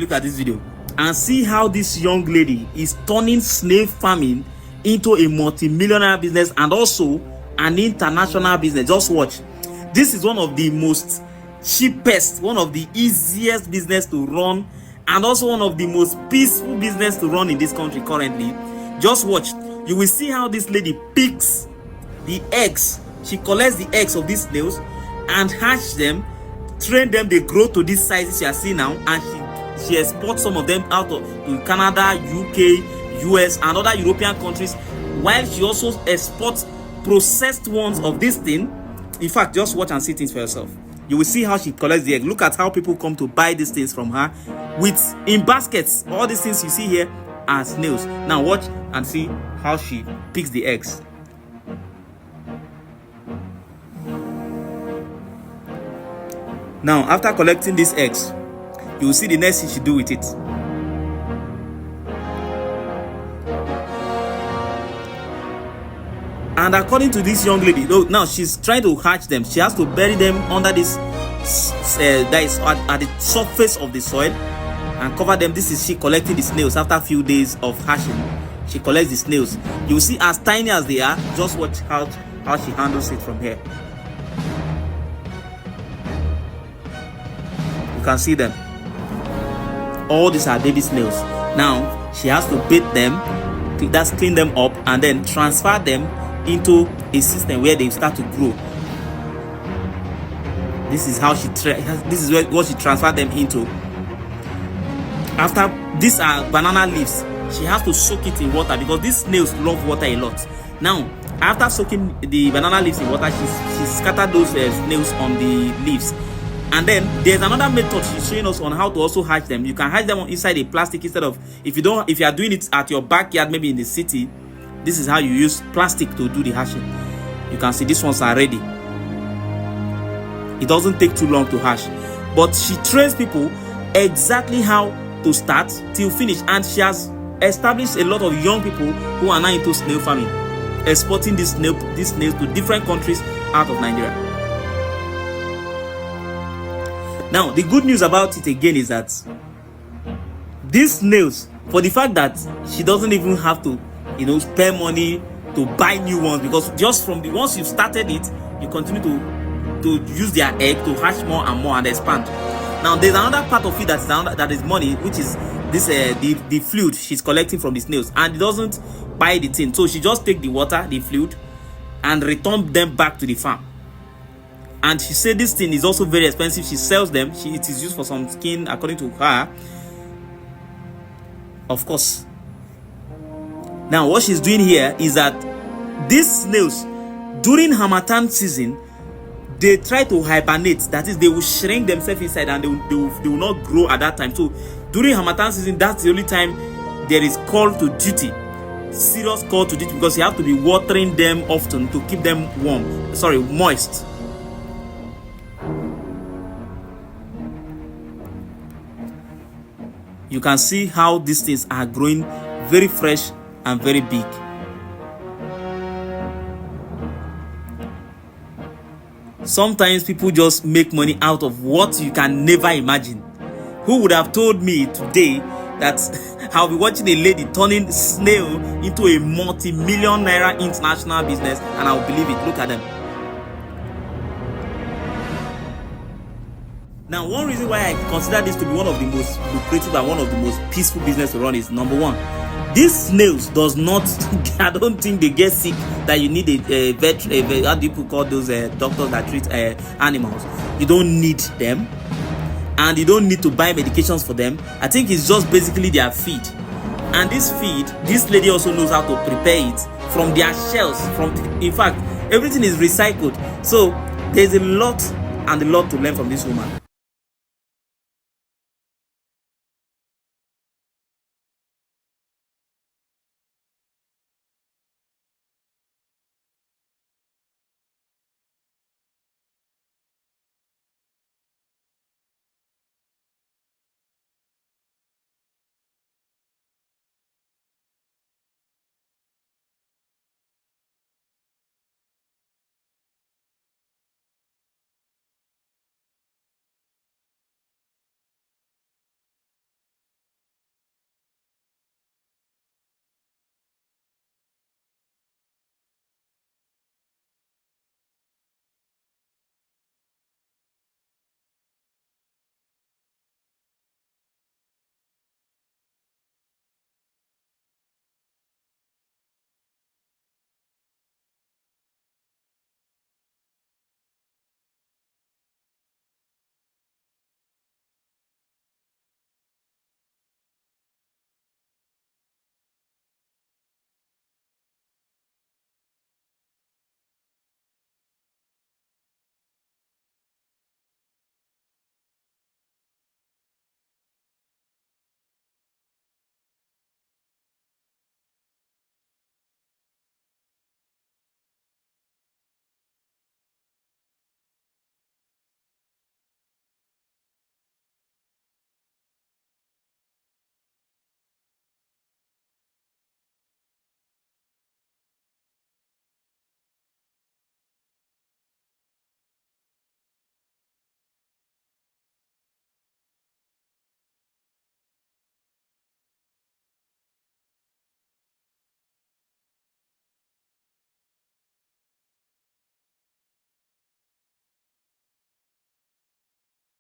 Look at this video and see how this young lady is turning snail farming into a multi-millionaire business and also an international business. Just watch. This is one of the most cheapest, one of the easiest business to run, and also one of the most peaceful business to run in this country currently. Just watch. You will see how this lady picks the eggs. She collects the eggs of these snails and hatch them, train them, they grow to these sizes you are seeing now, and she exports some of them out to Canada, UK, US, and other European countries, while she also exports processed ones of this thing. In fact, just watch and see things for yourself. You will see how she collects the egg. Look at how people come to buy these things from her with in baskets. All these things you see here are snails. Now watch and see how she picks the eggs. Now, after collecting these eggs, you will see the next thing she do with it. And according to this young lady, now she's trying to hatch them. She has to bury them under this that is at the surface of the soil and cover them. This is she collecting the snails after a few days of hatching. She collects the snails. You will see as tiny as they are. Just watch how she handles it from here. You can see them. All these are baby snails. Now she has to bait them, that's clean them up, and then transfer them into a system where they start to grow. This is how this is what she transferred them into. After these are banana leaves, she has to soak it in water because these snails love water a lot. Now, after soaking the banana leaves in water, she scattered those snails on the leaves. And then there's another method she's showing us on how to also hatch them. You can hatch them inside a plastic instead of, if you are doing it at your backyard, maybe in the city, this is how you use plastic to do the hatching. You can see these ones are ready. It doesn't take too long to hatch, but she trains people exactly how to start till finish, and she has established a lot of young people who are now into snail farming, exporting these snails to different countries out of Nigeria. Now, the good news about it again is that these snails, for the fact that she doesn't even have to, spend money to buy new ones, because just from the once you've started it, you continue to use their egg to hatch more and more and expand. Now, there's another part of it that is money, which is this the fluid she's collecting from the snails, and it doesn't buy the thing. So she just take the water, the fluid, and return them back to the farm. And she said this thing is also very expensive. She sells them. It is used for some skin, according to her. Of course. Now, what she's doing here is that these snails, during Harmattan season, they try to hibernate. That is, they will shrink themselves inside and they will not grow at that time. So, during Harmattan season, that's the only time there is call to duty. Serious call to duty, because you have to be watering them often to keep them moist. You can see how these things are growing very fresh and very big. Sometimes people just make money out of what you can never imagine. Who would have told me today that I'll be watching a lady turning snail into a multi-million naira international business, and I'll believe it. Look at them. Now, one reason why I consider this to be one of the most lucrative and one of the most peaceful business to run is, number one, these snails does not, I don't think they get sick that you need a vet, how do you call those doctors that treat animals. You don't need them, and you don't need to buy medications for them. I think it's just basically their feed. And this feed, this lady also knows how to prepare it from their shells. In fact, everything is recycled. So there's a lot to learn from this woman.